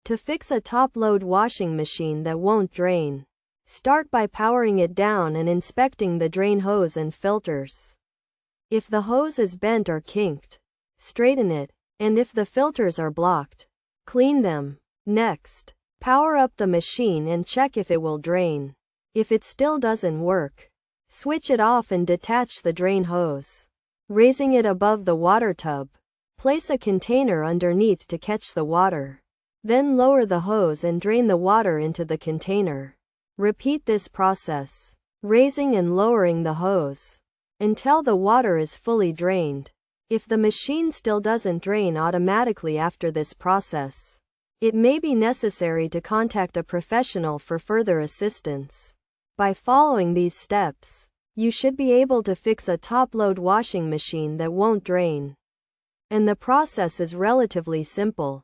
To fix a top-load washing machine that won't drain, start by powering it down and inspecting the drain hose and filters. If the hose is bent or kinked, straighten it, and if the filters are blocked, clean them. Next, power up the machine and check if it will drain. If it still doesn't work, switch it off and detach the drain hose. Raising it above the water tub, place a container underneath to catch the water. Then lower the hose and drain the water into the container. Repeat this process, raising and lowering the hose, until the water is fully drained. If the machine still doesn't drain automatically after this process, it may be necessary to contact a professional for further assistance. By following these steps, you should be able to fix a top-load washing machine that won't drain. And the process is relatively simple.